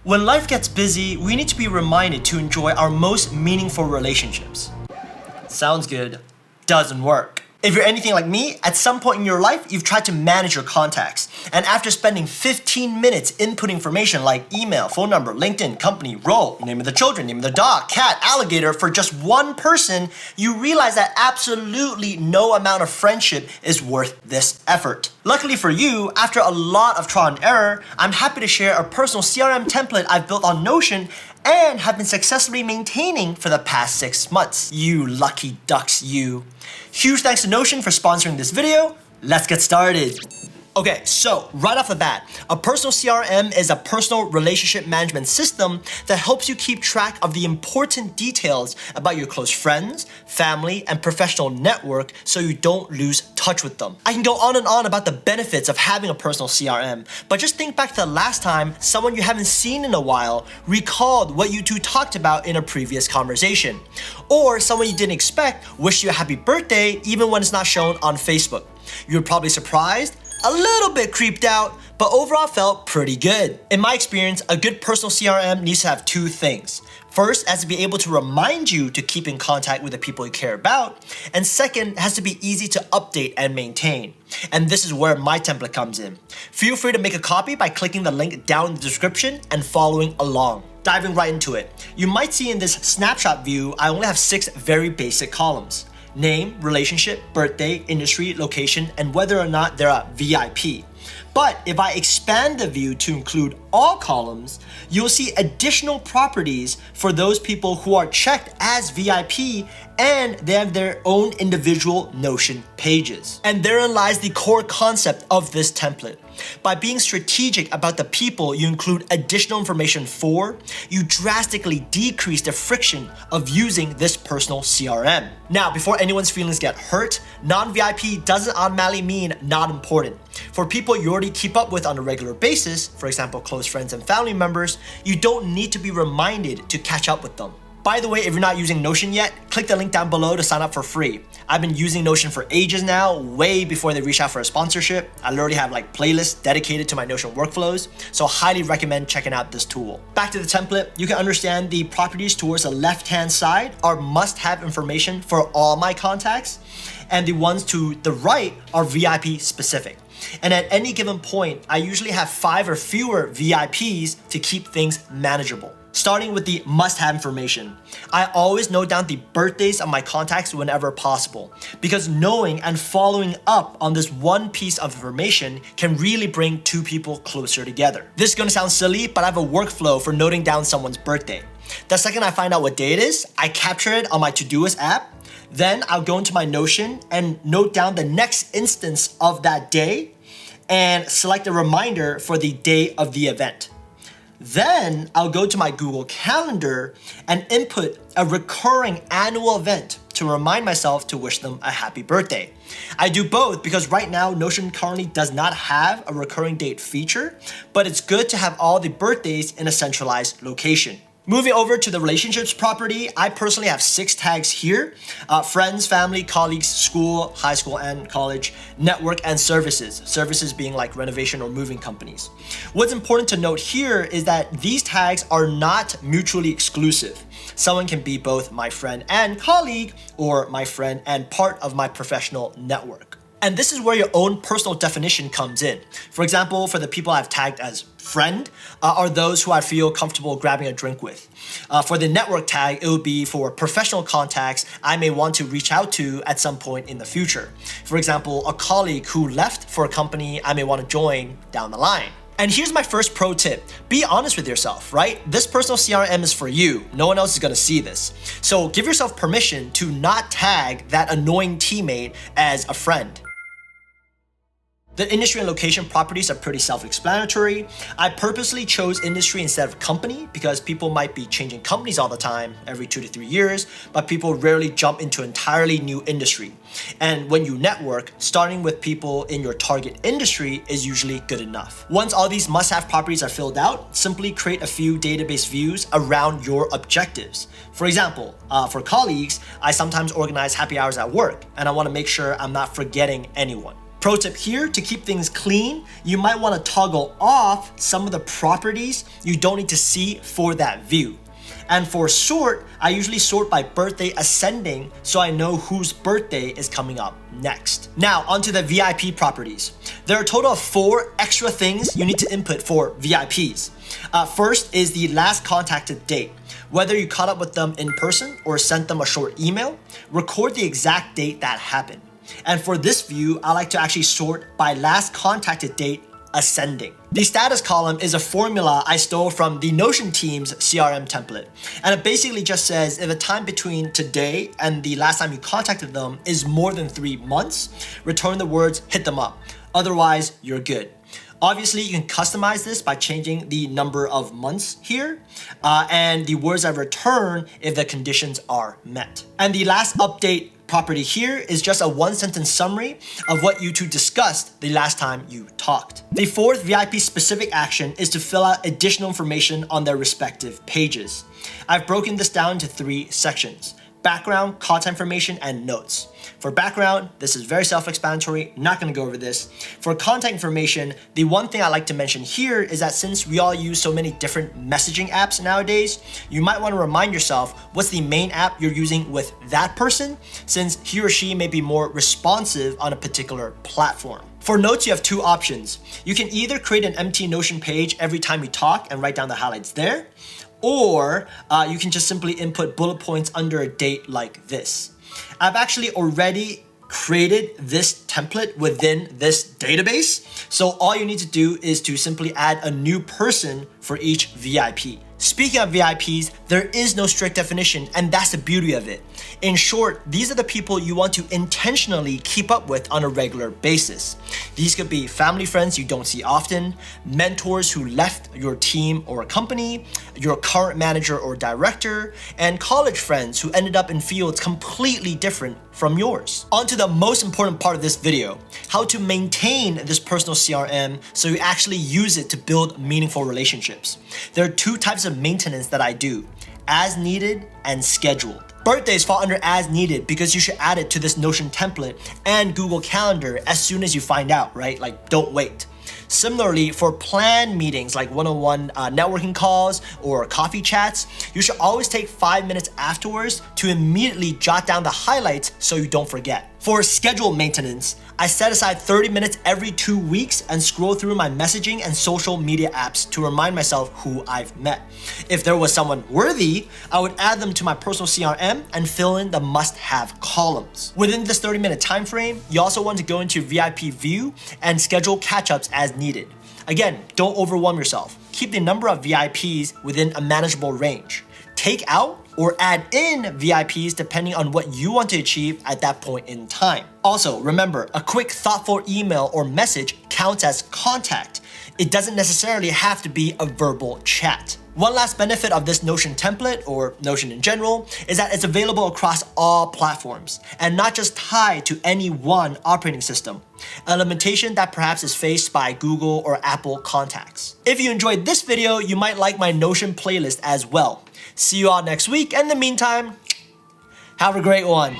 When life gets busy, we need to be reminded to enjoy our most meaningful relationships. Sounds good. Doesn't work. If you're anything like me, at some point in your life, you've tried to manage your contacts. And after spending 15 minutes inputting information like email, phone number, LinkedIn, company, role, name of the children, name of the dog, cat, alligator for just one person, you realize that absolutely no amount of friendship is worth this effort. Luckily for you, after a lot of trial and error, I'm happy to share a personal CRM template I've built on Notion and have been successfully maintaining for the past 6 months. You lucky ducks, you. Huge thanks to Notion for sponsoring this video. Let's get started. Okay, so right off the bat, a personal CRM is a personal relationship management system that helps you keep track of the important details about your close friends, family, and professional network so you don't lose touch with them. I can go on and on about the benefits of having a personal CRM, but just think back to the last time someone you haven't seen in a while recalled what you two talked about in a previous conversation. Or someone you didn't expect wished you a happy birthday even when it's not shown on Facebook. You're probably surprised, a little bit creeped out, but overall felt pretty good. In my experience, a good personal CRM needs to have 2 things. First, it has to be able to remind you to keep in contact with the people you care about. And second, it has to be easy to update and maintain. And this is where my template comes in. Feel free to make a copy by clicking the link down in the description and following along. Diving right into it. You might see in this snapshot view, I only have 6 very basic columns. Name, relationship, birthday, industry, location, and whether or not they're a VIP. But if I expand the view to include all columns, you'll see additional properties for those people who are checked as VIP and they have their own individual Notion pages. And therein lies the core concept of this template. By being strategic about the people you include additional information for, you drastically decrease the friction of using this personal CRM. Now, before anyone's feelings get hurt, non-VIP doesn't automatically mean not important. For people you already keep up with on a regular basis, for example, close friends and family members, you don't need to be reminded to catch up with them. By the way, if you're not using Notion yet, click the link down below to sign up for free. I've been using Notion for ages now, way before they reach out for a sponsorship. I literally have like playlists dedicated to my Notion workflows, so highly recommend checking out this tool. Back to the template, you can understand the properties towards the left-hand side are must-have information for all my contacts, and the ones to the right are VIP specific. And at any given point, I usually have 5 or fewer VIPs to keep things manageable. Starting with the must-have information. I always note down the birthdays of my contacts whenever possible, because knowing and following up on this one piece of information can really bring 2 people closer together. This is gonna sound silly, but I have a workflow for noting down someone's birthday. The second I find out what day it is, I capture it on my Todoist app. Then I'll go into my Notion and note down the next instance of that day and select a reminder for the day of the event. Then I'll go to my Google Calendar and input a recurring annual event to remind myself to wish them a happy birthday. I do both because right now Notion currently does not have a recurring date feature, but it's good to have all the birthdays in a centralized location. Moving over to the relationships property, I personally have 6 tags here. Friends, family, colleagues, school, high school and college, network, and services. Services being like renovation or moving companies. What's important to note here is that these tags are not mutually exclusive. Someone can be both my friend and colleague, or my friend and part of my professional network. And this is where your own personal definition comes in. For example, for the people I've tagged as friend are those who I feel comfortable grabbing a drink with. For the network tag, it would be for professional contacts I may want to reach out to at some point in the future. For example, a colleague who left for a company I may want to join down the line. And here's my first pro tip. Be honest with yourself, right? This personal CRM is for you. No one else is gonna see this. So give yourself permission to not tag that annoying teammate as a friend. The industry and location properties are pretty self-explanatory. I purposely chose industry instead of company because people might be changing companies all the time, every 2 to 3 years, but people rarely jump into an entirely new industry. And when you network, starting with people in your target industry is usually good enough. Once all these must-have properties are filled out, simply create a few database views around your objectives. For example, for colleagues, I sometimes organize happy hours at work, and I want to make sure I'm not forgetting anyone. Pro tip here, to keep things clean, you might want to toggle off some of the properties you don't need to see for that view. And for sort, I usually sort by birthday ascending so I know whose birthday is coming up next. Now, onto the VIP properties. There are a total of 4 extra things you need to input for VIPs. First is the last contacted date. Whether you caught up with them in person or sent them a short email, record the exact date that happened. And for this view, I like to actually sort by last contacted date ascending. The status column is a formula I stole from the Notion team's CRM template. And it basically just says if the time between today and the last time you contacted them is more than 3 months, return the words hit them up. Otherwise, you're good. Obviously, you can customize this by changing the number of months here and the words I return if the conditions are met. And the last update property here is just a 1-sentence summary of what you two discussed the last time you talked. The 4th VIP specific action is to fill out additional information on their respective pages. I've broken this down into 3 sections: background, contact information, and notes. For background, this is very self-explanatory, not gonna go over this. For contact information, the one thing I like to mention here is that since we all use so many different messaging apps nowadays, you might wanna remind yourself what's the main app you're using with that person, since he or she may be more responsive on a particular platform. For notes, you have 2 options. You can either create an empty Notion page every time you talk and write down the highlights there, or you can just simply input bullet points under a date like this. I've actually already created this template within this database, so all you need to do is to simply add a new person for each VIP. Speaking of VIPs, there is no strict definition, and that's the beauty of it. In short, these are the people you want to intentionally keep up with on a regular basis. These could be family friends you don't see often, mentors who left your team or company, your current manager or director, and college friends who ended up in fields completely different from yours. On to the most important part of this video, how to maintain this personal CRM so you actually use it to build meaningful relationships. There are 2 types of maintenance that I do: as needed and scheduled. Birthdays fall under as needed because you should add it to this Notion template and Google Calendar as soon as you find out, right? Like, don't wait. Similarly, for planned meetings like one-on-one networking calls or coffee chats, you should always take 5 minutes afterwards to immediately jot down the highlights so you don't forget. For scheduled maintenance, I set aside 30 minutes every 2 weeks and scroll through my messaging and social media apps to remind myself who I've met. If there was someone worthy, I would add them to my personal CRM and fill in the must-have columns. Within this 30-minute time frame, you also want to go into VIP view and schedule catch-ups as needed. Again, don't overwhelm yourself. Keep the number of VIPs within a manageable range. Take out or add in VIPs depending on what you want to achieve at that point in time. Also, remember, a quick thoughtful email or message counts as contact. It doesn't necessarily have to be a verbal chat. One last benefit of this Notion template, or Notion in general, is that it's available across all platforms and not just tied to any one operating system, a limitation that perhaps is faced by Google or Apple contacts. If you enjoyed this video, you might like my Notion playlist as well. See you all next week, and in the meantime, have a great one.